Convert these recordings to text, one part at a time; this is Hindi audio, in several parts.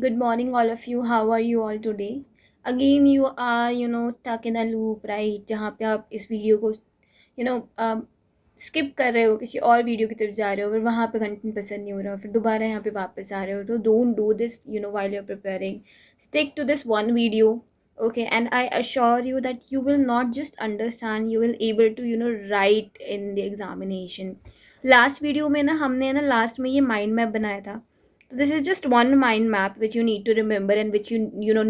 Good morning, all of you. How are you all today? Again, you are, stuck in a loop, right? जहाँ पे आप इस वीडियो को, you know, स्किप कर रहे हो, किसी और वीडियो की तरफ जा रहे हो, फिर वहाँ पे कंटेंट पसंद नहीं हो रहा, फिर दोबारा यहाँ पे वापस आ रहे हो. तो don't do this, while you're preparing. Stick to this one video, okay? And I assure you that you will not just understand, you will able to, write in the examination. Last video में ना हमने ना लास्ट में ये माइंड मैप बनाया था. So this is just one mind map which you need to remember and which you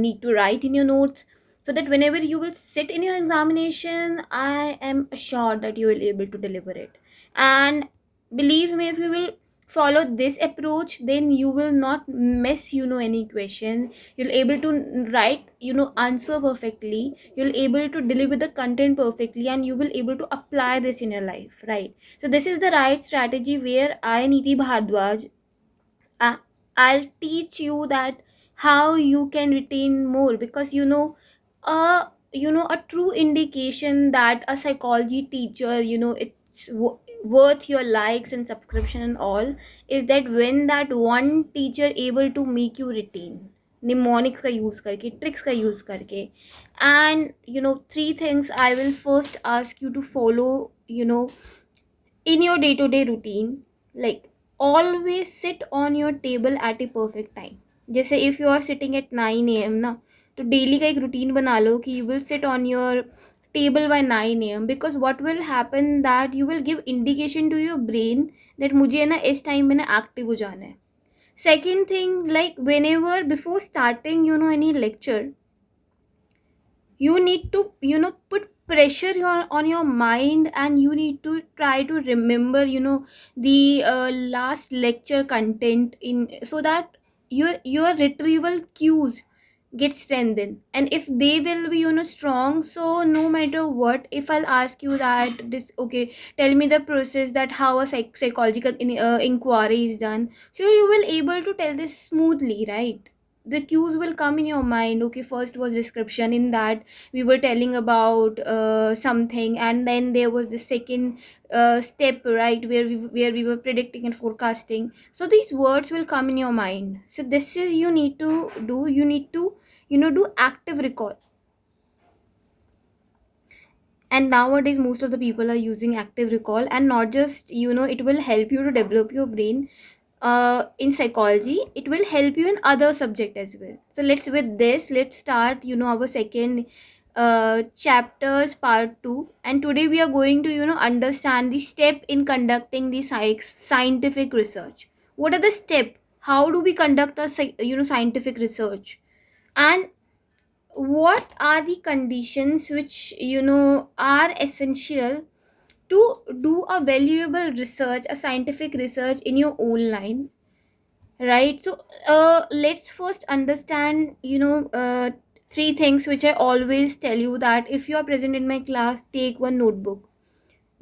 need to write in your notes, so that whenever you will sit in your examination, I am assured that you will able to deliver it. And believe me, if you will follow this approach, then you will not miss any question. You'll able to write answer perfectly. You'll able to deliver the content perfectly, and you will able to apply this in your life, right? So this is the right strategy where I, Niti Bhardwaj, I, I'll teach you that how you can retain more, because a true indication that a psychology teacher, it's worth your likes and subscription and all, is that when that one teacher able to make you retain mnemonics का यूज करके, tricks का यूज करके. And three things I will first ask you to follow, in your day to day routine. Like, always sit on your table at a perfect time. जैसे if you are sitting at 9 a.m. ना, तो डेली का एक रूटीन बना लो कि you will sit on your table by 9 a.m. because what will happen that you will give indication to your brain that मुझे ना इस टाइम में ना एक्टिव हो जाना है. Second thing, like whenever before starting any lecture, you need to put pressure on your mind, and you need to try to remember the last lecture content in, so that your retrieval cues get strengthened. And if they will be strong, so no matter what, if I'll ask you that this, okay, tell me the process that how a psychological inquiry is done, so you will able to tell this smoothly, right? The cues will come in your mind. Okay, first was description, in that we were telling about something, and then there was the second step, right, where we were predicting and forecasting. So these words will come in your mind. So this is you need to do. You need to do active recall. And nowadays most of the people are using active recall, and not just it will help you to develop your brain in psychology, it will help you in other subject as well. So let's start our second chapters part 2. And today we are going to understand the step in conducting the scientific research. What are the step? How do we conduct a scientific research? And what are the conditions which are essential to do a valuable research, a scientific research in your own line, right? So let's first understand three things which I always tell you, that if you are present in my class, take one notebook.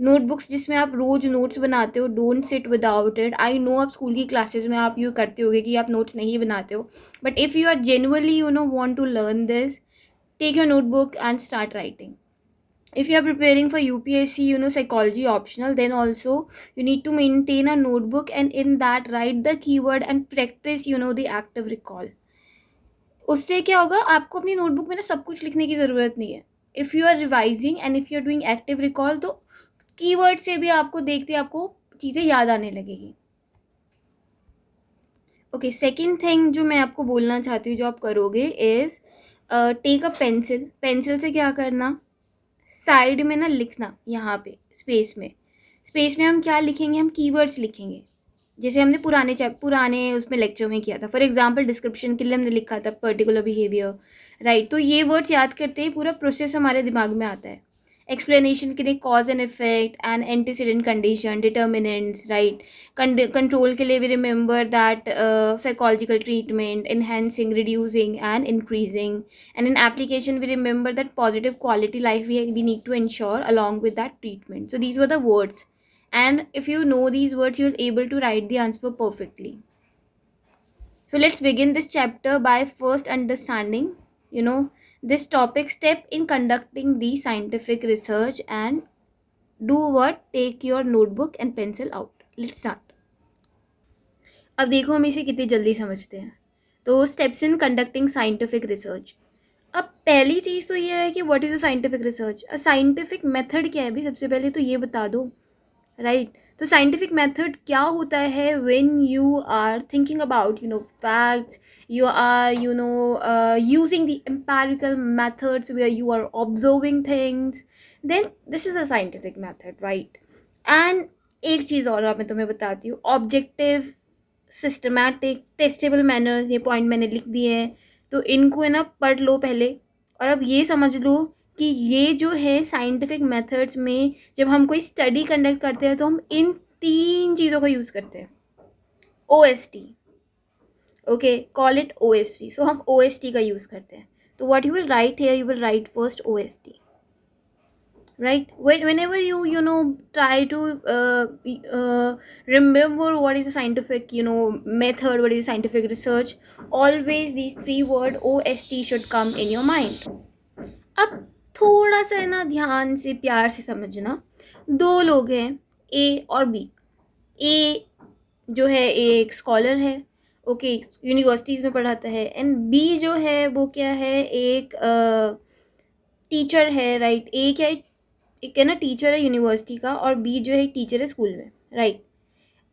Notebooks जिसमें आप रोज नोट्स बनाते हो, don't sit without it. I know आप स्कूल की क्लासेस में आप यू करते होगे कि आप नोट्स नहीं बनाते हो, but if you are genuinely want to learn this, take your notebook and start writing. If you are preparing for UPSC psychology optional, then also you need to maintain a notebook, and in that write the keyword and practice the active recall. उससे क्या होगा, आपको अपनी नोटबुक में ना सब कुछ लिखने की ज़रूरत नहीं है. If you are revising and if you are doing active recall, तो कीवर्ड से भी आपको देखते आपको चीज़ें याद आने लगेगी. ओके, सेकंड थिंग जो मैं आपको बोलना चाहती हूँ जो आप करोगे is take a pencil. Pencil से क्या करना, साइड में ना लिखना, यहाँ पे स्पेस में हम क्या लिखेंगे, हम कीवर्ड्स लिखेंगे, जैसे हमने पुराने उसमें लेक्चर में किया था. फॉर एग्जांपल डिस्क्रिप्शन के लिए हमने लिखा था पर्टिकुलर बिहेवियर, राइट? तो ये वर्ड्स याद करते ही पूरा प्रोसेस हमारे दिमाग में आता है. एक्सप्लेनेशन के लिए cause and effect and antecedent condition, determinants, right? Control के लिए we remember that psychological treatment, enhancing, reducing and increasing. And in application we remember that positive quality life we need to ensure along with that treatment. So these were the words, and if you know these words, you'll able to write the answer perfectly. So let's begin this chapter by first understanding this topic, step in conducting the scientific research. And do what, take your notebook and pencil out. Let's start. अब देखो हम इसे कितनी जल्दी समझते हैं. तो steps in conducting scientific research. अब पहली चीज़ तो ये है कि what is a scientific research, a scientific method क्या है भी, सबसे पहले तो ये बता दो, राइट। तो साइंटिफिक मेथड क्या होता है, when you are thinking about facts, you are using the empirical methods where you are observing things, then this is a scientific method, right? And एक चीज़ और मैं तुम्हें बताती हूँ, ऑब्जेक्टिव, सिस्टमैटिक, टेस्टेबल मैनर्स, ये पॉइंट मैंने लिख दिए हैं, तो इनको है ना पढ़ लो पहले। और अब ये समझ लो कि ये जो है साइंटिफिक मेथड्स में, जब हम कोई स्टडी कंडक्ट करते हैं तो हम इन 3 चीज़ों का यूज़ करते हैं। OST, okay, call it OST। सो हम OST का यूज़ करते हैं। तो what you will write here, you will write first OST, right? Whenever you try to remember what is a scientific method, what is scientific research, always these 3 word OST should come in your mind. अब थोड़ा सा है ना ध्यान से प्यार से समझना, 2 लोग हैं, A और B। A जो है एक स्कॉलर है, ओके, यूनिवर्सिटीज़ में पढ़ाता है, एंड बी जो है वो क्या है, एक टीचर है, राइट। ए क्या है, एक है ना टीचर है यूनिवर्सिटी का, और बी जो है एक टीचर है स्कूल में, राइट।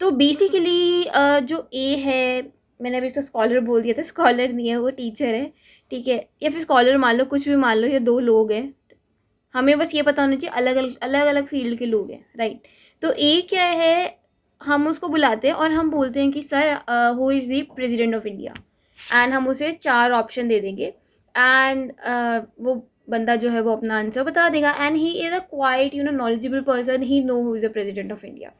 तो बेसिकली जो ए है, मैंने अभी उसको स्कॉलर बोल दिया था, स्कॉलर नहीं है वो, टीचर है, ठीक है, या फिर स्कॉलर मान लो, कुछ भी मान लो, ये 2 लोग हैं, हमें बस ये पता होना चाहिए अलग अलग फील्ड के लोग हैं, राइट। तो ए क्या है, हम उसको बुलाते हैं और हम बोलते हैं कि sir who is the president of India, and हम उसे 4 ऑप्शन दे देंगे, एंड वो बंदा जो है वो अपना आंसर बता देगा, and he is a quite knowledgeable person, he know who is the president of India.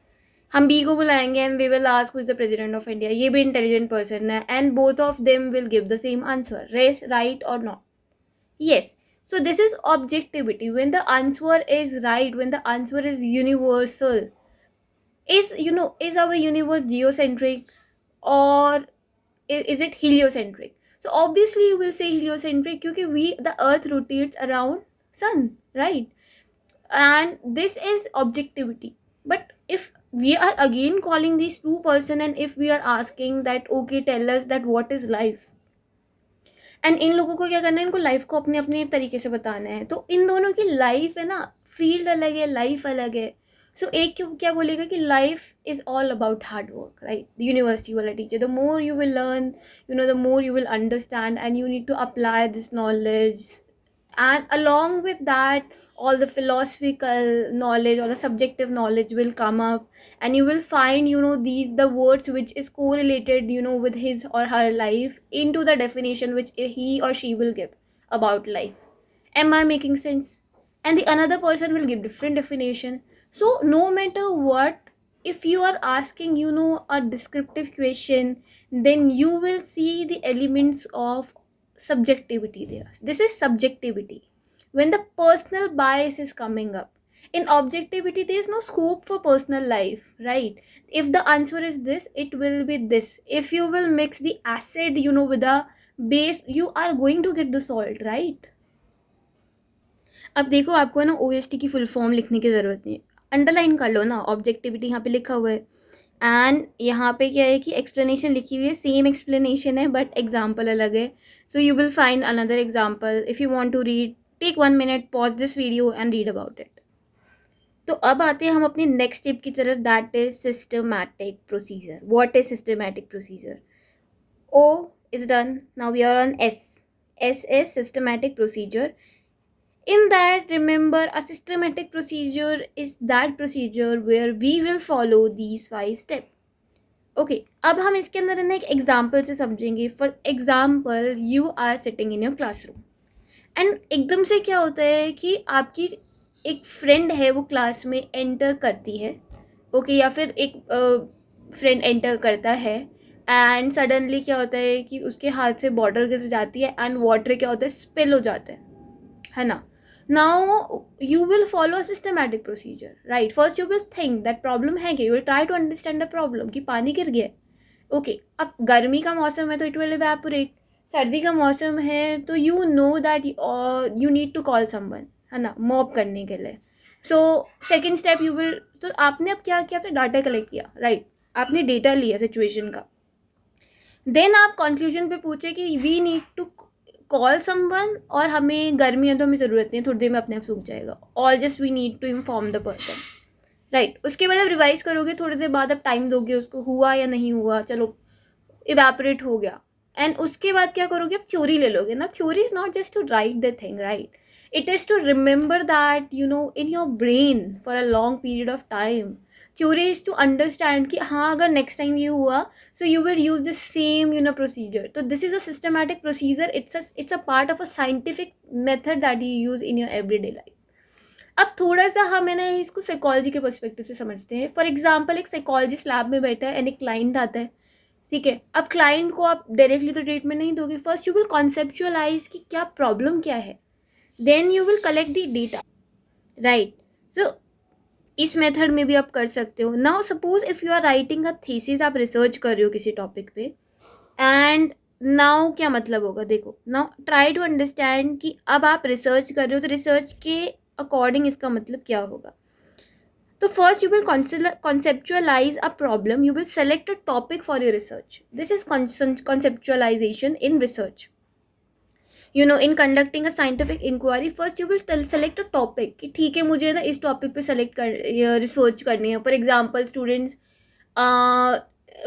हम बी को बुलाएंगे and we will ask who is the president of India, ये भी इंटेलिजेंट पर्सन है, and both of them will give the same answer, right और not, yes. So this is objectivity, when the answer is right, when the answer is universal. Is our universe geocentric, or is it heliocentric? So obviously you will say heliocentric, because the earth rotates around sun, right? And this is objectivity. But if we are again calling these 2 person, and if we are asking that, okay, tell us that what is life, and in लोगों को क्या करना है, इनको लाइफ को अपने अपने तरीके से बताना है, तो इन दोनों की लाइफ है ना, फील्ड अलग है, लाइफ अलग है। सो एक क्यों क्या बोलेगा कि life is all about hard work, right. University वाला teacher, the more you will learn, the more you will understand, and you need to apply this knowledge, and along with that, all the philosophical knowledge or the subjective knowledge will come up, and you will find these the words which is correlated with his or her life, into the definition which he or she will give about life. Am I making sense? And the another person will give different definition. So no matter what, if you are asking a descriptive question, then you will see the elements of subjectivity there. This is subjectivity, when the personal bias is coming up. In objectivity, there is no scope for personal life, right? If the answer is this, it will be this. If you will mix the acid with the base, you are going to get the salt, right? अब देखो, आपको है ना OST की फुल फॉर्म लिखने की ज़रूरत नहीं है, अंडरलाइन कर लो ना, ऑब्जेक्टिविटी यहाँ पे लिखा हुआ है, एंड यहाँ पे क्या है कि एक्सप्लेनेशन लिखी हुई है, सेम एक्सप्लेनेशन है बट एग्जाम्पल अलग है। So you will find another example, if you want to read, take 1 minute, pause this video and read about it. तो अब आते हैं हम अपनी नेक्स्ट स्टेप की तरफ, that is systematic procedure. What is systematic procedure? O is done, now we are on S. S is systematic procedure. In that, remember, a systematic procedure is that procedure where we will follow these 5 steps. Okay, अब हम इसके अंदर ना एक एग्जाम्पल से समझेंगे। For example, you are sitting in your classroom, and एकदम से क्या होता है कि आपकी एक फ्रेंड है, वो क्लास में एंटर करती है, ओके, या फिर एक फ्रेंड एंटर करता है, एंड सडनली क्या होता है कि उसके हाथ से बॉटल गिर जाती है, एंड वाटर क्या होता है, स्पिल हो जाता है ना। Now you will follow a systematic procedure, right. First you will think that problem है कि you will try to understand the problem, कि पानी गिर गया है, ओके। अब गर्मी का मौसम है तो इट विल इवेपोरेट, सर्दी का मौसम है तो you know that you need to call someone, है ना, मॉप करने के लिए। So second step you will, तो आपने अब क्या किया, आपने डाटा कलेक्ट किया, राइट, आपने डेटा लिया सिचुएशन का। देन आप कंक्लूजन पे पूछे कि we need to call someone, और हमें गर्मी है तो हमें ज़रूरत नहीं है, थोड़ी देर में अपने आप सूख जाएगा, और just we need to inform the person, right. उसके बाद आप रिवाइज करोगे, थोड़ी देर बाद आप टाइम दोगे उसको, हुआ या नहीं हुआ, चलो इवेपोरेट हो गया। एंड उसके बाद क्या करोगे, आप थ्योरी ले लोगे ना। Theory is not just to write the thing, right, it is to remember that you know in your brain for a long period of time. Theory is to understand कि हाँ अगर नेक्स्ट टाइम ये हुआ so you will use the same you know procedure. तो this is a systematic procedure, it's a part of a scientific method that you use in your everyday life. अब थोड़ा सा हम है ना इसको साइकोलॉजी के पर्सपेक्टिव से समझते हैं। फॉर एग्जाम्पल एक साइकोलॉजिस्ट लैब में बैठा है एंड एक क्लाइंट आता है, ठीक है। अब क्लाइंट को आप डायरेक्टली तो ट्रीटमेंट नहीं दोगे, फर्स्ट यू विल कॉन्सेप्चुअलाइज कि क्या प्रॉब्लम क्या है, then you will collect the data, right. So इस मेथड में भी आप कर सकते हो। Now suppose if you are writing a thesis, आप रिसर्च कर रहे हो किसी टॉपिक पे, एंड नाउ क्या मतलब होगा, देखो नाउ ट्राई टू अंडरस्टैंड कि अब आप रिसर्च कर रहे हो तो रिसर्च के अकॉर्डिंग इसका मतलब क्या होगा। तो first you will conceptualize a problem, you will select a topic for your research. This is conceptualization in research. You know, in conducting a scientific inquiry, first you will select a topic कि ठीक है मुझे ना इस टॉपिक पे सेलेक्ट कर रिसर्च करनी है। फॉर एग्जाम्पल स्टूडेंट्स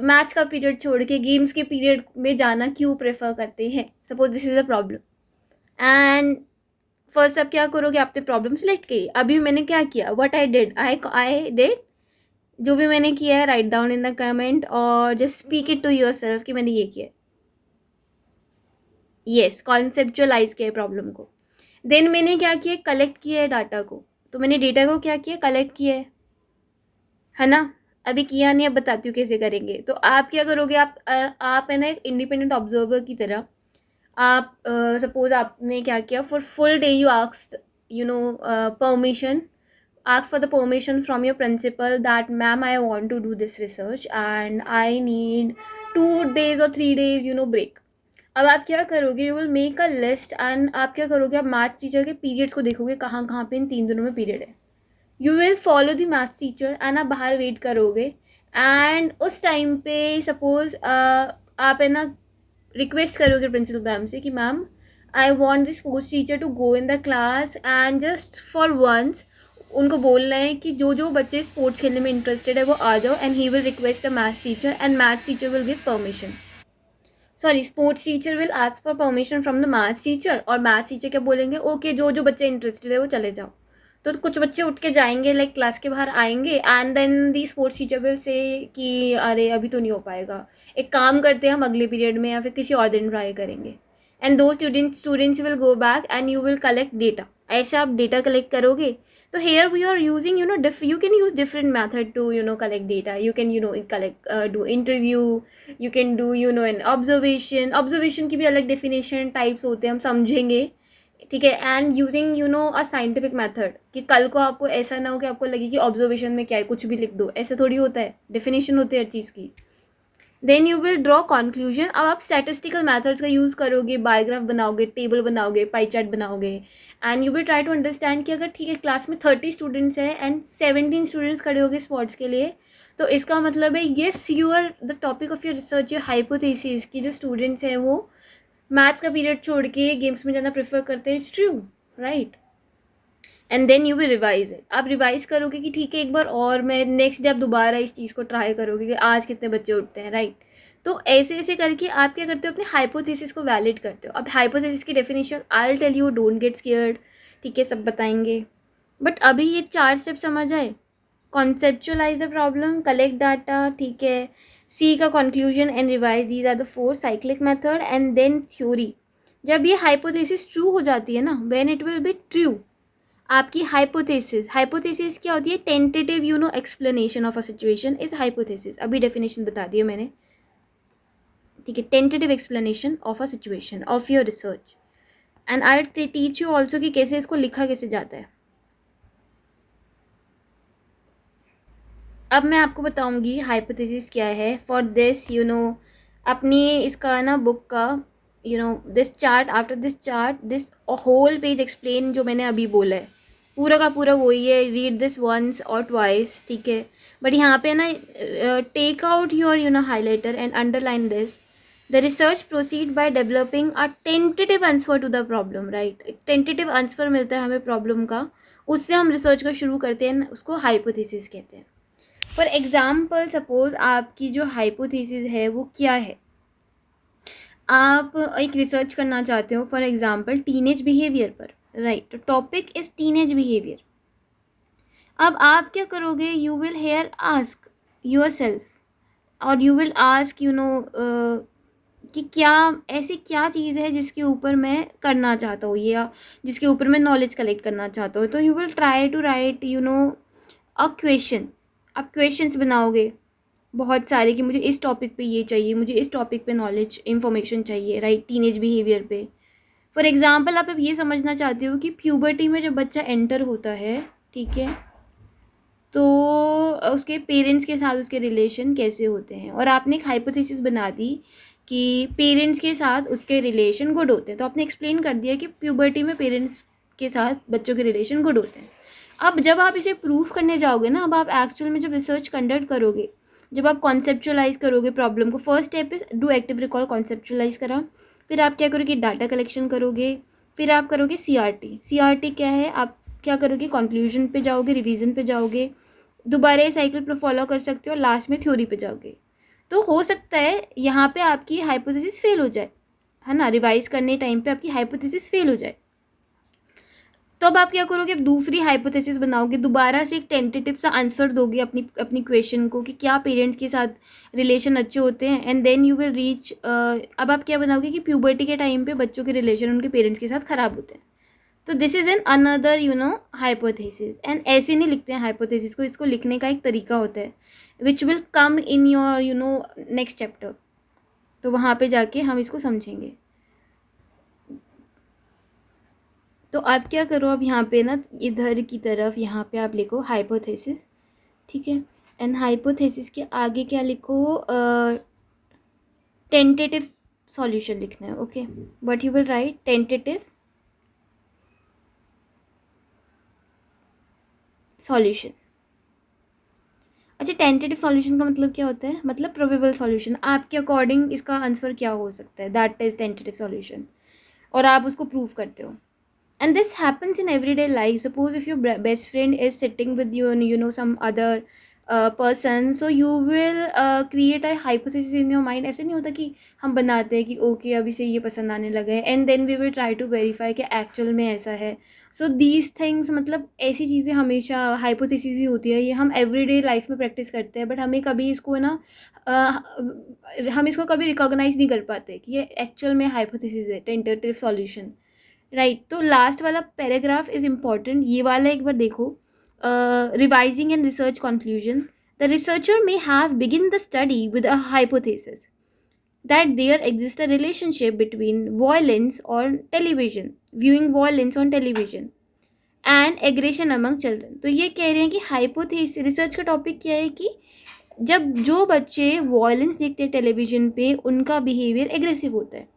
मैथ्स का पीरियड छोड़ के गेम्स के पीरियड में जाना क्यों प्रेफर करते हैं, suppose this is a problem. And first अब क्या करोगे, आपने प्रॉब्लम सेलेक्ट की। अभी मैंने क्या किया, व्हाट आई डिड, जो भी मैंने किया है write down in the comment और just speak it to yourself कि मैंने ये किया। येस, कॉन्सेप्चुअलाइज किया है प्रॉब्लम को। देन मैंने क्या किया, कलेक्ट किया है डाटा को। तो मैंने डेटा को क्या किया, कलेक्ट किया है ना। अभी किया नहीं, अब बताती हूँ कैसे करेंगे। तो आप क्या करोगे, आप है ना एक इंडिपेंडेंट ऑब्जर्वर की तरह, आप सपोज आपने क्या किया, for full day you asked you know permission, ask for the permission from your principal that ma'am I want to do this research and I need 2 days or 3 days break। अब आप क्या करोगे, you will make a list and आप क्या करोगे, आप मैथ्स टीचर के पीरियड्स को देखोगे कहाँ कहाँ पे इन 3 दिनों में पीरियड है। You will follow the maths teacher and आप बाहर वेट करोगे। एंड उस टाइम पे सपोज आप है ना रिक्वेस्ट करोगे प्रिंसिपल मैम से कि ma'am I want this sports teacher to go in the class and just for once उनको बोलना है कि जो जो बच्चे स्पोर्ट्स खेलने में इंटरेस्टेड है वो आ जाओ, and he will request the maths teacher and maths teacher will give permission. Sorry, sports teacher will ask for permission from the maths teacher, और मैथ्स टीचर क्या बोलेंगे, ओके जो जो बच्चे इंटरेस्टेड है वो चले जाओ। तो कुछ बच्चे उठ के जाएंगे, लाइक क्लास के बाहर आएंगे, and then the sports teacher will say कि अरे अभी तो नहीं हो पाएगा, एक काम करते हैं हम अगले पीरियड में या फिर किसी और दिन ट्राई करेंगे। एंड दो students will go back and you will collect data. ऐसे आप डेटा कलेक्ट करोगे। तो here we are using you can use different method to collect data. You can collect do interview, you can do an observation की भी अलग definition types होते हैं, हम समझेंगे, ठीक है। And using a scientific method, कि कल को आपको ऐसा ना हो कि आपको लगे कि ऑब्जर्वेशन में क्या है कुछ भी लिख दो, ऐसा थोड़ी होता है, डेफिनेशन होती है हर चीज़ की। Then you will draw conclusion. अब आप स्टैटिस्टिकल मेथड्स का यूज़ करोगे, बायोग्राफ बनाओगे, टेबल बनाओगे, पाई चार्ट बनाओगे, and you will try to understand कि अगर ठीक है क्लास में 30 स्टूडेंट्स हैं एंड 17 स्टूडेंट्स खड़े हो गए स्पोर्ट्स के लिए, तो इसका मतलब है yes you are the topic of your research, your hypothesis की जो स्टूडेंट्स हैं वो मैथ का पीरियड छोड़ के गेम्स में जाना प्रेफर करते हैं, it's true, right. And then you will revise it. आप रिवाइज करोगे कि ठीक है एक बार और मैं नेक्स्ट डे आप दोबारा इस चीज़ को ट्राई करोगे कि आज कितने बच्चे उठते हैं, राइट। तो ऐसे ऐसे करके आप क्या करते हो, अपने हाइपोथेसिस को वैलिड करते हो। अब हाइपोथेसिस की definition I will tell you, don't get scared, ठीक है, सब बताएंगे। बट अभी ये 4 स्टेप समझ आए। Conceptualize the problem, collect data, ठीक है, सी का conclusion and revise, these are the 4 cyclic method, and then theory. जब ये हाइपोथेसिस ट्रू हो जाती है ना, when it will be true, आपकी हाइपोथेसिस क्या होती है, tentative explanation of a situation is hypothesis. अभी डेफिनेशन बता दी है मैंने, ठीक है, tentative explanation of a situation of your research. And I teach you also कि कैसे इसको लिखा कैसे जाता है। अब मैं आपको बताऊंगी हाइपोथेसिस क्या है। फॉर दिस अपनी इसका ना बुक का this chart, after this chart this whole page explain जो मैंने अभी बोला है पूरा का पूरा वही है, रीड दिस वंस और ट्वाइस, ठीक है। बट यहाँ पे ना take out your highlighter and underline this the research proceed by developing a tentative answer to the problem, right. एक टेंटेटिव आंसर मिलता है हमें प्रॉब्लम का, उससे हम रिसर्च का शुरू करते हैं, उसको हाइपोथेसिस कहते हैं। फॉर एग्जाम्पल सपोज आपकी जो हाइपोथेसिस है वो क्या है, आप एक रिसर्च करना चाहते हो फॉर एग्जाम्पल टीनेज बिहेवियर पर, राइट। तो टॉपिक इज टीनेज बिहेवियर। अब आप क्या करोगे, you will hair ask your self और यू विल आस्क कि क्या ऐसी क्या चीज़ है जिसके ऊपर मैं करना चाहता हूँ या जिसके ऊपर मैं नॉलेज कलेक्ट करना चाहता हूँ। तो you will try to write a question. आप क्वेश्चंस बनाओगे बहुत सारे कि मुझे इस टॉपिक पे ये चाहिए, मुझे इस टॉपिक पे नॉलेज इंफॉर्मेशन चाहिए, राइट, टीनेज बिहेवियर पे। फॉर एग्जांपल आप अब ये समझना चाहते हो कि प्यूबर्टी में जब बच्चा एंटर होता है, ठीक है, तो उसके पेरेंट्स के साथ उसके रिलेशन कैसे होते हैं, और आपने एक हाइपोथेसिस बना दी कि पेरेंट्स के साथ उसके रिलेशन गुड होते हैं। तो आपने एक्सप्लेन कर दिया कि प्यूबर्टी में पेरेंट्स के साथ बच्चों के रिलेशन गुड होते हैं। अब जब आप इसे प्रूव करने जाओगे ना, अब आप एक्चुअल में जब रिसर्च कंडक्ट करोगे, जब आप कॉन्सेप्चुअलाइज करोगे प्रॉब्लम को, first step is do active recall, conceptualise करा। फिर आप क्या करोगे, डाटा कलेक्शन करोगे। फिर आप करोगे सीआरटी। सीआरटी क्या है, आप क्या करोगे, कंक्लूजन पे जाओगे, रिवीजन पे जाओगे, दोबारा ये साइकिल पर फॉलो कर सकते हो, लास्ट में थ्योरी पे जाओगे। तो हो सकता है यहाँ पे आपकी हाइपोथेसिस फेल हो जाए, है ना, रिवाइज करने टाइम पे आपकी हाइपोथेसिस फेल हो जाए। तो अब आप क्या करोगे, अब दूसरी हाइपोथेसिस बनाओगे, दोबारा से एक टेंटेटिव सा आंसर दोगे अपनी अपनी क्वेश्चन को कि क्या पेरेंट्स के साथ रिलेशन अच्छे होते हैं, and then you will reach. अब आप क्या बनाओगे कि प्यूबर्टी के टाइम पे बच्चों के रिलेशन उनके पेरेंट्स के साथ ख़राब होते हैं। तो this is an another hypothesis. And ऐसे नहीं लिखते हैं हाइपोथेसिस को, इसको लिखने का एक तरीका होता है which will come in your next chapter. तो वहाँ पे जाके हम इसको समझेंगे। तो आप क्या करो, अब यहाँ पे ना इधर की तरफ यहाँ पे आप लिखो हाइपोथेसिस, ठीक है। एंड हाइपोथेसिस के आगे क्या लिखो, टेंटेटिव सॉल्यूशन लिखना है, okay. But you will write tentative solution. अच्छा, टेंटेटिव सॉल्यूशन का मतलब क्या होता है, मतलब प्रोबेबल सॉल्यूशन, आपके अकॉर्डिंग इसका आंसर क्या हो सकता है, दैट इज टेंटेटिव सॉल्यूशन। और आप उसको प्रूव करते हो। And this happens in everyday life. Suppose if your best friend is sitting with you and some other person, so you will create a hypothesis in your mind. ऐसे नहीं होता कि हम बनाते हैं कि ओके अभी से ये पसंद आने लगा है, and then we will try to verify कि एक्चुअल में ऐसा है। सो दीज थिंग्स, मतलब ऐसी चीज़ें हमेशा हाइपोथेसिस ही होती है, ये हम एवरीडे लाइफ में प्रैक्टिस करते हैं, बट हमें कभी इसको ना हम इसको कभी रिकॉग्नाइज नहीं कर पाते कि ये एक्चुअल में हाइपोथेसिस है, टेंटेटिव सॉल्यूशन, राइट। तो लास्ट वाला पैराग्राफ इज इम्पॉर्टेंट, ये वाला एक बार देखो। Revising and research conclusion, the researcher may have begin the study with a hypothesis that there exists a relationship between violence on television, viewing violence on television and aggression among children। तो ये कह रहे हैं कि हाइपोथेसिस रिसर्च का टॉपिक क्या है कि जब जो बच्चे वायलेंस देखते हैं टेलीविजन पे, उनका बिहेवियर एग्रेसिव होता है।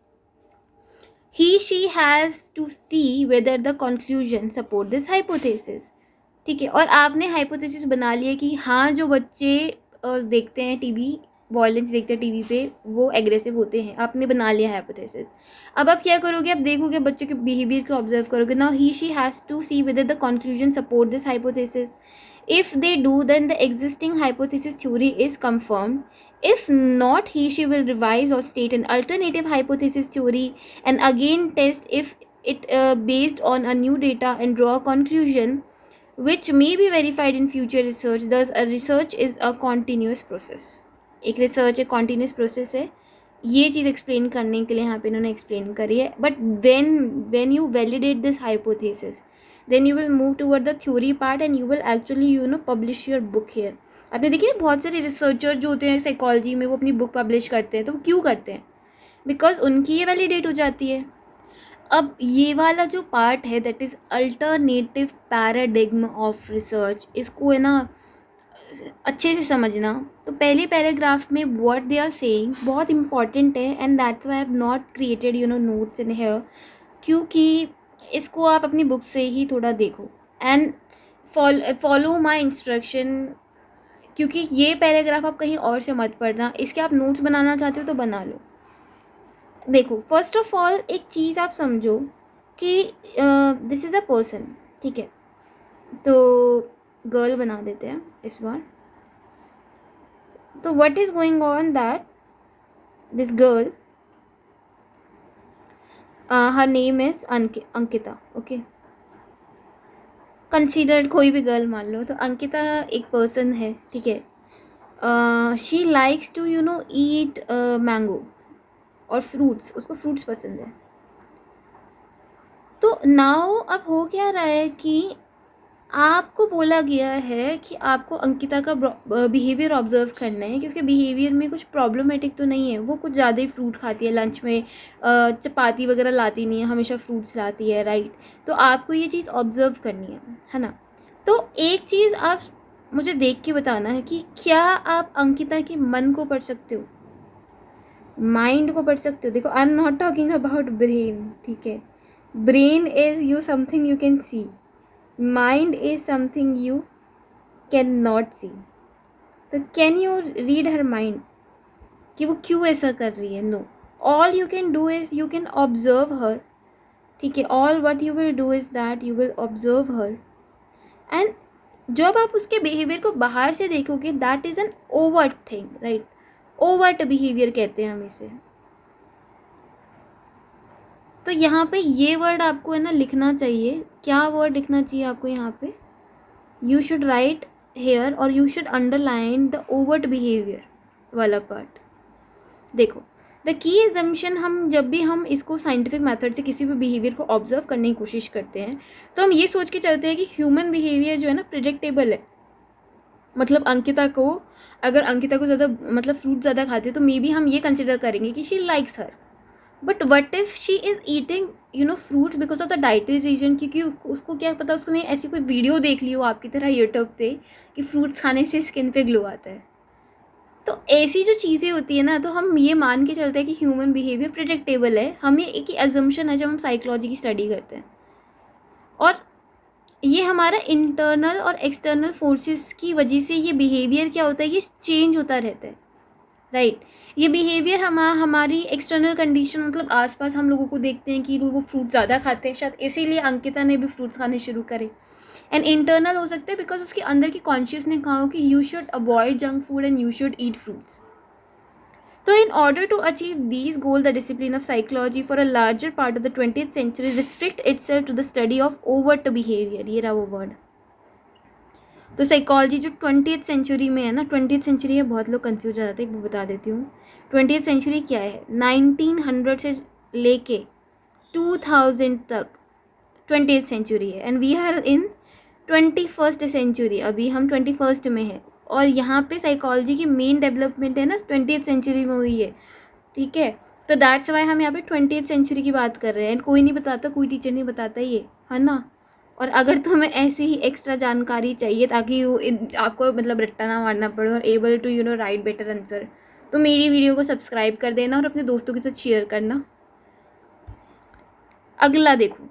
he she has to see whether the conclusion support this hypothesis, ठीक है। और आपने हाइपोथेसिस बना लिया कि हाँ, जो बच्चे देखते हैं टीवी, वॉयलेंस देखते हैं टीवी पे, वो एग्रेसिव होते हैं, आपने बना लिया हाइपोथेसिस। अब आप क्या करोगे, आप देखोगे बच्चों के बिहेवियर को ऑब्जर्व करोगे। Now he she has to see whether the conclusion support this hypothesis. If they do, then the existing hypothesis theory is confirmed. If not, he she will revise or state an alternative hypothesis theory and again test if it based on a new data and draw a conclusion which may be verified in future research. Thus a research is a continuous process. एक रिसर्च एक कॉन्टीन्यूस प्रोसेस है, ये चीज़ एक्सप्लेन करने के लिए यहाँ पे इन्होंने एक्सप्लेन करी है। But when you validate this hypothesis, then you will move toward the theory part and you will actually publish your book here. आपने देखिए ना, बहुत सारे रिसर्चर जो होते हैं साइकोलॉजी में, वो अपनी बुक पब्लिश करते हैं। तो वो क्यों करते हैं, बिकॉज उनकी ये वैलिडेट हो जाती है। अब ये वाला जो पार्ट है, that is alternative paradigm of research, इसको है ना अच्छे से समझना। तो पहले पैराग्राफ में व्हाट दे आर सेइंग बहुत इंपॉर्टेंट है, and that's why I have not created notes in here, क्योंकि इसको आप अपनी बुक से ही थोड़ा देखो एंड फॉलो माई इंस्ट्रक्शन। क्योंकि ये पैराग्राफ आप कहीं और से मत पढ़ना, इसके आप नोट्स बनाना चाहते हो तो बना लो, देखो फर्स्ट ऑफ ऑल एक चीज़ आप समझो कि दिस इज़ अ पर्सन, ठीक है, तो गर्ल बना देते हैं इस बार। तो what is going on that this girl, her name is Ankita, okay, considered कोई भी गर्ल मान लो, तो अंकिता एक पर्सन है, ठीक है। She likes to eat mango और फ्रूट्स, उसको फ्रूट्स पसंद है। तो नाउ अब हो क्या रहा है कि आपको बोला गया है कि आपको अंकिता का बिहेवियर ऑब्जर्व करना है कि उसके बिहेवियर में कुछ प्रॉब्लमेटिक तो नहीं है, वो कुछ ज़्यादा ही फ्रूट खाती है लंच में, चपाती वगैरह लाती नहीं है, हमेशा फ्रूट्स लाती है, राइट। तो आपको ये चीज़ ऑब्जर्व करनी है ना। तो एक चीज़ आप मुझे देख के बताना है कि क्या आप अंकिता के मन को पढ़ सकते हो, माइंड को पढ़ सकते हो। देखो I am not talking about brain, ठीक है, brain is you something you can see, mind is something you can not see. तो can you read her mind कि वो क्यों ऐसा कर रही है? No, all you can do is you can observe her, ठीक है, all what you will do is that you will observe her, and जब आप उसके बिहेवियर को बाहर से देखोगे that is an overt thing, right, overt behaviour कहते हैं हम इसे। तो यहाँ पे ये वर्ड आपको है ना लिखना चाहिए। क्या वर्ड लिखना चाहिए आपको यहाँ पे? यू शुड राइट हेयर और you should underline the overt behaviour वाला पार्ट। देखो द की एजम्पशन, हम जब भी हम इसको साइंटिफिक मेथड से किसी भी बिहेवियर को ऑब्जर्व करने की कोशिश करते हैं तो हम ये सोच के चलते हैं कि ह्यूमन बिहेवियर जो है ना प्रिडिक्टेबल है। मतलब अंकिता को, अगर अंकिता को ज़्यादा मतलब फ्रूट ज़्यादा खाती है तो मे बी हम ये कंसिडर करेंगे कि she likes her. But what if she is eating fruits because of the dietary reason, क्योंकि उसको क्या पता, उसको नहीं ऐसी कोई वीडियो देख ली हो आपकी तरह यूट्यूब पे कि फ्रूट्स खाने से स्किन पे ग्लो आता है। तो ऐसी जो चीज़ें होती है ना, तो हम ये मान के चलते हैं कि ह्यूमन बिहेवियर प्रिडिक्टेबल है। हमें एक ही एजम्पशन है जब हम साइकोलॉजी की स्टडी करते हैं, और ये हमारा इंटरनल और एक्सटर्नल फोर्सेस की वजह से ये बिहेवियर क्या होता है, ये चेंज होता रहता है, राइट। ये बिहेवियर हमारी एक्सटर्नल कंडीशन, मतलब आसपास हम लोगों को देखते हैं कि वो फ्रूट ज़्यादा खाते हैं, शायद इसीलिए अंकिता ने भी फ्रूट्स खाने शुरू करे। एंड इंटरनल हो सकता है बिकॉज उसके अंदर की कॉन्शियस ने कहा हो कि you should avoid junk food and you should eat fruits. तो in order to achieve these goals, the discipline of psychology for a larger part of the 20th century restrict itself to the study of overt behavior। ये रहा वो वर्ड। तो साइकोलॉजी जो 20th सेंचुरी में है ना, 20th सेंचुरी है, बहुत लोग कंफ्यूज हो जाते हैं, एक बता देती हूँ। 20th सेंचुरी क्या है? 1900 से लेके 2000 तक 20th सेंचुरी है, and we are in 21st century. अभी हम 21st में है, और यहाँ पे साइकोलॉजी की मेन डेवलपमेंट है ना 20th सेंचुरी में हुई है, ठीक है। तो दैट्स वाई हम यहाँ पे 20th सेंचुरी की बात कर रहे हैं, एंड कोई नहीं बताता, कोई टीचर नहीं बताता ये, है ना। और अगर तुम्हें ऐसी ही एक्स्ट्रा जानकारी चाहिए ताकि आपको मतलब रट्टा ना मारना पड़े और able to write better answer, तो मेरी वीडियो को सब्सक्राइब कर देना और अपने दोस्तों के साथ शेयर करना। अगला देखो,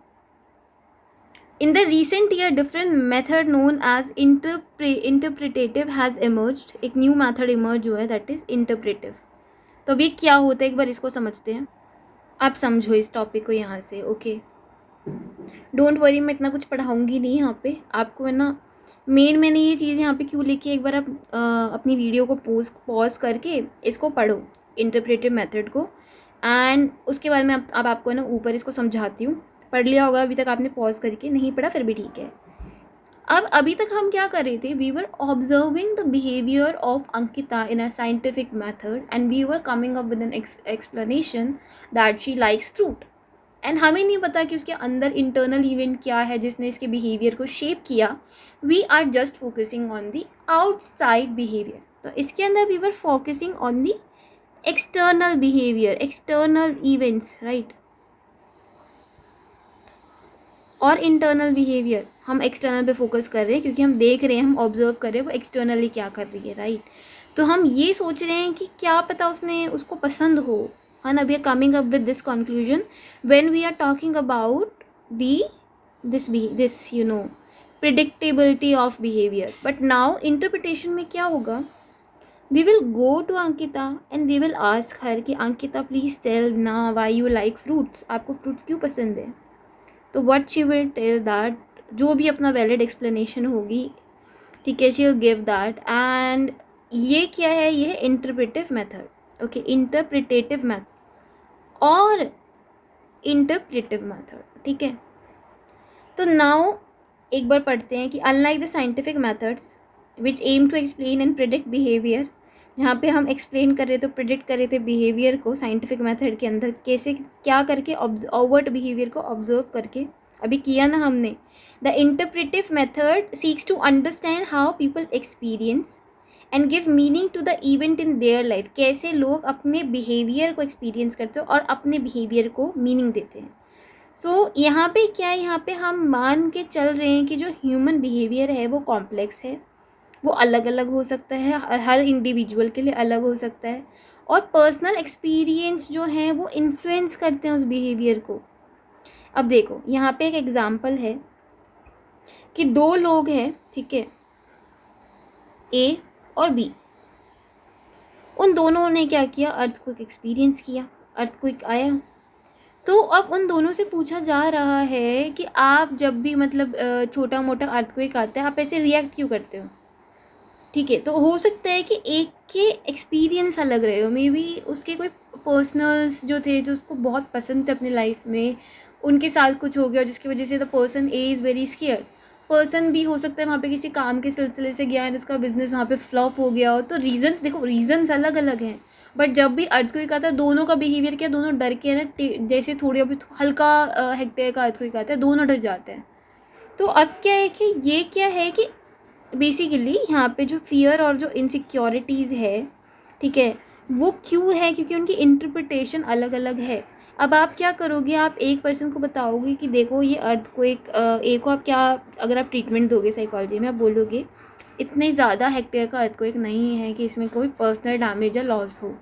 in the recent year different method known as interpretative has emerged. एक न्यू मेथड इमर्ज हुआ है, दैट इज़ इंटरप्रेटिव। तो अभी क्या होता है एक बार इसको समझते हैं। आप समझो इस टॉपिक को यहाँ से, ओके। डोंट वरी, मैं इतना कुछ पढ़ाऊँगी नहीं यहाँ पे आपको, है ना। मैंने ये चीज़ यहाँ पे क्यों लिखी है, एक बार आप अपनी वीडियो को पॉज करके इसको पढ़ो, इंटरप्रेटिव मेथड को, एंड उसके बाद में अब आपको है ना ऊपर इसको समझाती हूँ। पढ़ लिया होगा अभी तक आपने, पॉज करके नहीं पढ़ा फिर भी ठीक है। अब अभी तक हम क्या कर रहे थे, we were observing the behaviour of Ankita in a scientific method and we were coming up with an explanation that she likes fruit. And हमें नहीं पता कि उसके अंदर इंटरनल इवेंट क्या है जिसने इसके बिहेवियर को शेप किया। We are just focusing on the outside behaviour. तो इसके अंदर we were focusing on the external behaviour, external events, right. और इंटरनल बिहेवियर हम एक्सटर्नल पे फोकस कर रहे हैं क्योंकि हम देख रहे हैं, हम ऑब्जर्व कर रहे हैं वो एक्सटर्नली क्या कर रही है, राइट। तो हम ये सोच रहे हैं कि क्या पता उसने उसको पसंद हो, है ना। We are coming up with this conclusion when we are talking about this predictability of behaviour. But now interpretation में क्या होगा, we will go to Ankita and we will ask her कि अंकिता प्लीज़ टेल ना वाई यू लाइक फ्रूट्स, आपको फ्रूट्स क्यों पसंद है। तो what she will tell that, जो भी अपना वैलिड एक्सप्लेनेशन होगी, ठीक है, she will give that. And ये क्या है, ये है interpretive method, okay, interpretative method और इंटरप्रेटिव मेथड, ठीक है। तो नाउ एक बार पढ़ते हैं कि unlike the scientific methods which aim to explain and predict behaviour, यहाँ पे हम एक्सप्लेन कर रहे थे, प्रिडिक्ट कर रहे थे बिहेवियर को साइंटिफिक मेथड के अंदर, कैसे क्या करके, ओवर्ट बिहेवियर को ऑब्जर्व करके, अभी किया ना हमने। The interpretive method seeks to understand how people experience and give meaning to the event in their life, कैसे लोग अपने बिहेवियर को एक्सपीरियंस करते हैं और अपने बिहेवियर को मीनिंग देते हैं। सो यहाँ पे क्या है, यहाँ पे हम मान के चल रहे हैं कि जो ह्यूमन बिहेवियर है वो कॉम्प्लेक्स है, वो अलग अलग हो सकता है, हर इंडिविजुअल के लिए अलग हो सकता है, और पर्सनल एक्सपीरियंस जो है वो इन्फ्लुएंस करते हैं उस बिहेवियर को। अब देखो यहाँ पे एक एग्जांपल है कि दो लोग हैं, ठीक है, ए और बी। उन दोनों ने क्या किया, अर्थक्वेक एक्सपीरियंस किया, अर्थक्वेक आया। तो अब उन दोनों से पूछा जा रहा है कि आप जब भी मतलब छोटा मोटा अर्थक्वेक आता है आप ऐसे रिएक्ट क्यों करते हो, ठीक है। तो हो सकता है कि एक के एक्सपीरियंस अलग रहे हो, मे बी उसके कोई पर्सनल्स जो थे जो उसको बहुत पसंद थे अपनी लाइफ में, उनके साथ कुछ हो गया जिसकी वजह से the person A is very scared. Person भी हो सकता है वहाँ पे किसी काम के सिलसिले से गया एंड उसका बिजनेस वहाँ पे फ्लॉप हो गया हो। तो रीजंस देखो, रीजंस अलग अलग हैं, बट जब भी अर्थक्वेक आता है दोनों का बिहेवियर क्या, दोनों डर के ना, जैसे थोड़ी अभी हल्का हेक्टेयर का अर्थक्वेक आता है दोनों डर जाते हैं। तो अब क्या है कि ये क्या है कि बेसिकली यहाँ पे जो फियर और जो इनसिक्योरिटीज़ है, ठीक है, वो क्यों है, क्योंकि उनकी इंटरप्रिटेशन अलग अलग है। अब आप क्या करोगे, आप एक पर्सन को बताओगे कि देखो ये एक को आप क्या, अगर आप ट्रीटमेंट दोगे साइकोलॉजी में, आप बोलोगे इतने ज़्यादा हेक्टेयर का अर्थक्वेक नहीं है कि इसमें कोई पर्सनल डैमेज या लॉस हो,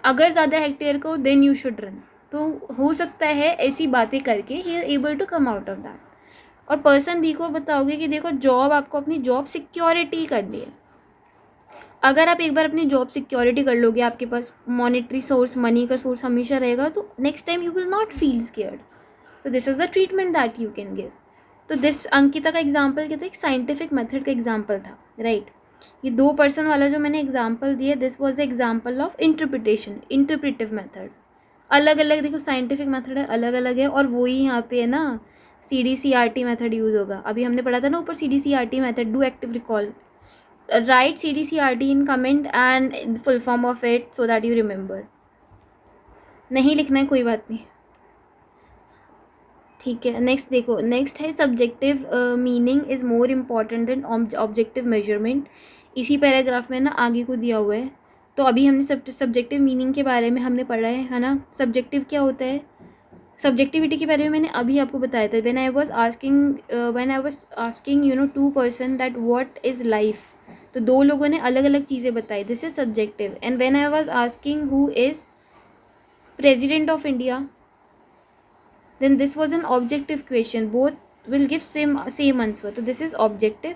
अगर ज़्यादा हेक्टेयर का हो देन यू शुड रन। तो हो सकता है ऐसी बातें करके ही are able to come out of that. और पर्सन बी को बताओगे कि देखो जॉब, आपको अपनी जॉब सिक्योरिटी करनी है, अगर आप एक बार अपनी जॉब सिक्योरिटी कर लोगे, आपके पास मॉनेटरी सोर्स, मनी का सोर्स हमेशा रहेगा, तो next time you will not feel scared. तो this is the treatment that you can give. तो दिस अंकिता का एग्जाम्पल क्या था, एक साइंटिफिक मेथड का एग्जाम्पल था, राइट। ये दो पर्सन वाला जो मैंने एग्जाम्पल दिया, this was example of interpretation, interpretive method. अलग अलग देखो साइंटिफिक मेथड है, अलग अलग है, और वही यहाँ पे है ना CDCRT मेथड यूज़ होगा। अभी हमने पढ़ा था ना ऊपर CDCRT method, do active recall, right CDCRT in comment and full form of it so that you remember. नहीं लिखना है कोई बात नहीं, ठीक है। नेक्स्ट देखो, नेक्स्ट है subjective meaning is more important than objective measurement. इसी पैराग्राफ में ना आगे को दिया हुआ है। तो अभी हमने सब्जेक्टिव मीनिंग के बारे में हमने पढ़ा है ना। सब्जेक्टिव क्या होता है, सब्जेक्टिविटी के बारे में मैंने अभी आपको बताया था। When I was asking to person that what is life, तो दो लोगों ने अलग अलग चीज़ें बताई, this is subjective. And when I was asking who is president of India, then this was an objective question, both will give same answer, तो this is objective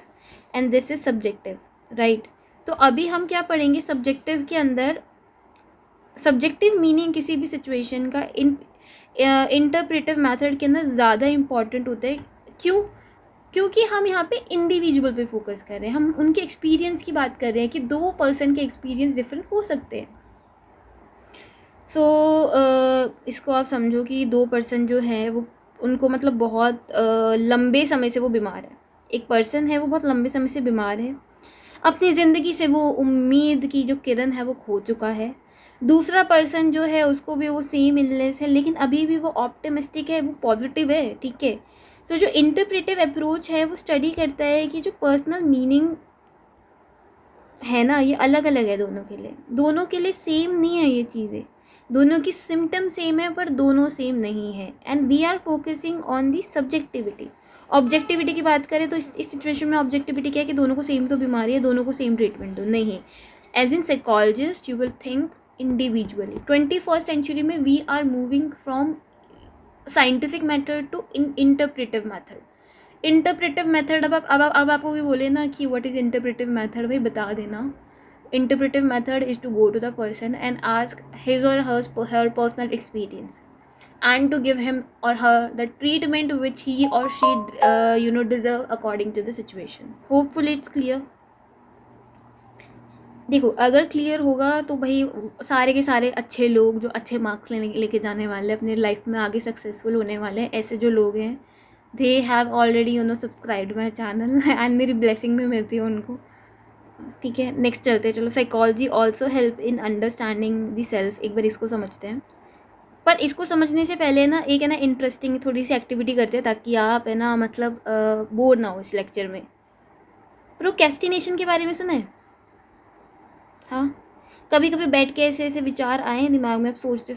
and this is subjective, right। तो अभी हम क्या पढ़ेंगे, सब्जेक्टिव के अंदर सब्जेक्टिव मीनिंग किसी भी सिचुएशन का इंटरप्रेटिव मेथड के अंदर ज़्यादा इम्पॉर्टेंट होता है। क्यों, क्योंकि हम यहाँ पे इंडिविजुअल पे फोकस कर रहे हैं, हम उनके एक्सपीरियंस की बात कर रहे हैं कि दो पर्सन के एक्सपीरियंस डिफरेंट हो सकते हैं। सो इसको आप समझो कि दो पर्सन जो है वो, उनको मतलब बहुत लंबे समय से वो बीमार है। एक पर्सन है वो बहुत लंबे समय से बीमार है, अपनी ज़िंदगी से वो उम्मीद की जो किरण है वो खो चुका है। दूसरा पर्सन जो है उसको भी वो सेम इलनेस है, लेकिन अभी भी वो ऑप्टिमिस्टिक है, वो पॉजिटिव है, ठीक है। सो जो इंटरप्रेटिव अप्रोच है वो स्टडी करता है कि जो पर्सनल मीनिंग है ना, ये अलग अलग है दोनों के लिए सेम नहीं है ये चीज़ें। दोनों की सिम्टम सेम है पर दोनों सेम नहीं है। And we are focusing on the subjectivity. Objectivity की बात करें तो इस सिचुएशन में ऑब्जेक्टिविटी क्या है कि दोनों को सेम तो बीमारी है, दोनों को सेम ट्रीटमेंट दो, नहीं। As in psychologist you will think individually. 21st century में we are moving from scientific method to interpretive method. Interpretive method अब आपको भी बोले ना कि व्हाट इज़ इंटरप्रेटिव मेथड, भाई बता देना। Interpretive method is to go to the person and ask his or her personal experience, and to give him or her the treatment which he or she deserve according to the situation. Hopefully it's clear. देखो, अगर क्लियर होगा तो भाई सारे के सारे अच्छे लोग जो अच्छे मार्क्स लेके जाने वाले अपने लाइफ में आगे सक्सेसफुल होने वाले हैं, ऐसे जो लोग हैं, they have already subscribe my channel and मेरी ब्लेसिंग भी मिलती है उनको. ठीक है, नेक्स्ट चलते हैं. चलो, psychology also help in understanding the self. एक बार इसको समझते हैं. पर इसको समझने से पहले ना एक है ना इंटरेस्टिंग थोड़ी सी एक्टिविटी करते हैं, ताकि आप है ना मतलब बोर ना हो इस लेक्चर में. प्रोक्रेस्टिनेशन के बारे में सुना है? हाँ, कभी कभी बैठ के ऐसे ऐसे विचार आए दिमाग में, अब सोचते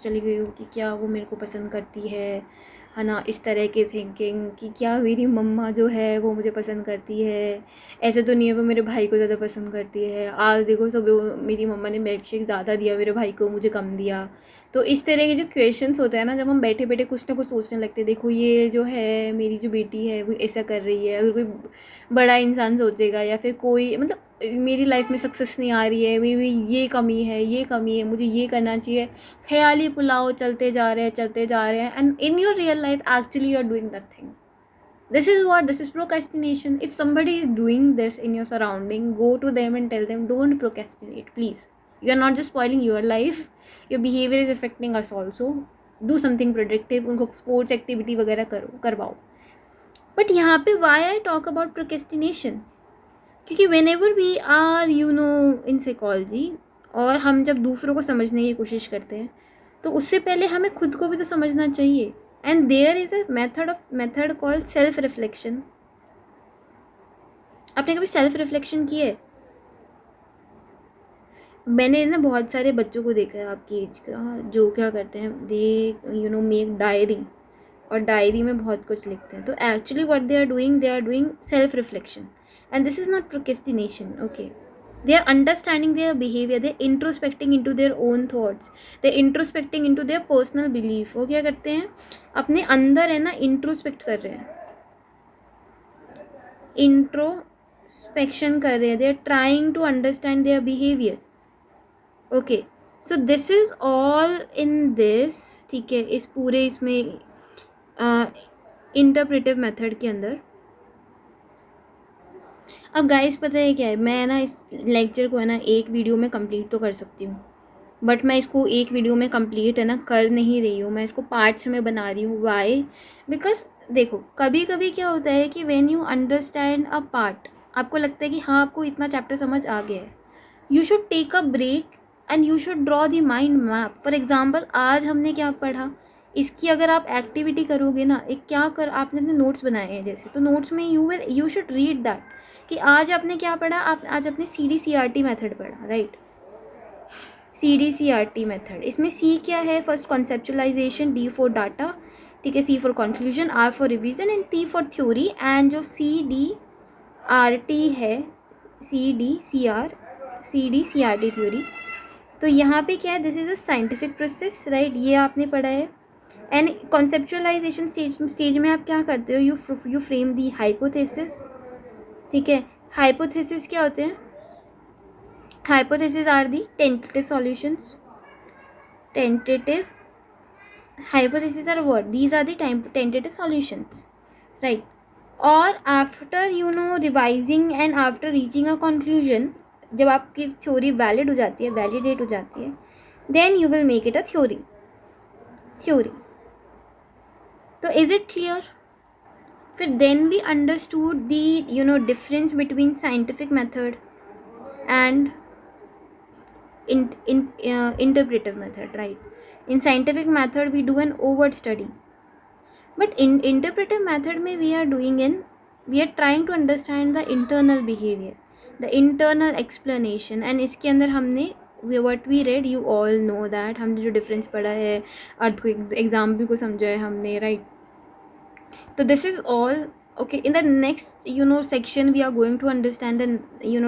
चली गई हो कि क्या वो मेरे को पसंद करती है ना, इस तरह की थिंकिंग कि क्या मेरी मम्मा जो है वो मुझे पसंद करती है, ऐसे तो नहीं है वो मेरे भाई को ज़्यादा पसंद करती है, आज देखो सब मेरी मम्मा ने मिल्क शेक ज़्यादा दिया मेरे भाई को, मुझे कम दिया. तो इस तरह के जो क्वेश्चंस होते हैं ना, जब हम बैठे बैठे कुछ ना कुछ सोचने लगते हैं, देखो ये जो है मेरी जो बेटी है वो ऐसा कर रही है, अगर कोई बड़ा इंसान सोचेगा या फिर कोई मतलब मेरी लाइफ में सक्सेस नहीं आ रही है, मे बी ये कमी है, मुझे ये करना चाहिए, ख्याली पुलाव चलते जा रहे हैं and in your real life actually you are doing that thing. This is procrastination. If somebody is doing this in your surrounding, go to them and tell them, don't procrastinate, please. You are not just spoiling your life, your behavior is affecting us also. Do something productive. उनको स्पोर्ट्स एक्टिविटी वगैरह करवाओ. बट यहाँ पे why I talk about procrastination, क्योंकि whenever we are in psychology, और हम जब दूसरों को समझने की कोशिश करते हैं तो उससे पहले हमें खुद को भी तो समझना चाहिए. And there is a method called self reflection. आपने कभी सेल्फ रिफ्लेक्शन किया है? मैंने ना बहुत सारे बच्चों को देखा है आपकी एज का, जो क्या करते हैं, दे मेक डायरी, और डायरी में बहुत कुछ लिखते हैं. तो actually what they are doing self reflection. And this is not procrastination. Okay, they are understanding their behavior, they are introspecting into their own thoughts, they are introspecting into their personal belief. वो क्या करते हैं, अपने अंदर है ना इंट्रोस्पेक्ट कर रहे हैं, इंट्रोस्पेक्शन कर रहे हैं, they are trying to understand their behavior. okay, so this is all in this. ठीक है, इस पूरे इसमें इंटरप्रेटिव मेथड के अंदर. अब गाइस पता है क्या है, मैं ना इस लेक्चर को है ना एक वीडियो में कंप्लीट तो कर सकती हूँ, बट मैं इसको एक वीडियो में कंप्लीट है ना कर नहीं रही हूँ, मैं इसको पार्ट्स में बना रही हूँ. वाई? बिकॉज देखो, कभी कभी क्या होता है कि when you understand a part, आपको लगता है कि हाँ आपको इतना चैप्टर समझ आ गया है, you should take a break and you should draw the mind map. For example, आज हमने क्या पढ़ा, इसकी अगर आप एक्टिविटी करोगे ना, एक क्या कर, आपने अपने नोट्स बनाए हैं जैसे, तो नोट्स में यू शुड रीड दैट कि आज आपने क्या पढ़ा. आज आपने CDCRT मेथड पढ़ा, राइट? CDCRT मेथड, इसमें C क्या है? First conceptualisation, D for data, ठीक है, C for conclusion, R for revision and T for theory. And जो CDRT है, CDCRT थ्योरी, तो यहाँ पे क्या है, this is a scientific process, right? ये आपने पढ़ा है. एंड कॉन्सेप्चुलाइजेशन स्टेज में आप क्या करते हो, यू फ्रेम दी हाइपोथेसिस. ठीक है, हाइपोथेसिस क्या होते हैं? Hypothesis are the tentative solutions. Tentative hypotheses are what? These are the tentative solutions, right? और after revising and after reaching a conclusion, जब आपकी थ्योरी वैलिड हो जाती है, वैलिडेट हो जाती है, then you will make it a theory. तो is it clear? फिर then we understood the difference between scientific method and interpretive method, right? In scientific method we do an overt study, but in interpretive method में we are trying to understand the internal behavior, the internal explanation. and इसके अंदर हमने what we read, you all know that, हमने जो डिफरेंस पढ़ा है, अर्थ को एग्जाम्पल को समझा है हमने, राइट? तो this is all. okay, in the next section we are going to understand the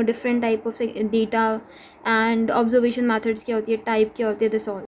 different type of data and observation methods क्या होती है, टाइप क्या होती है, this all.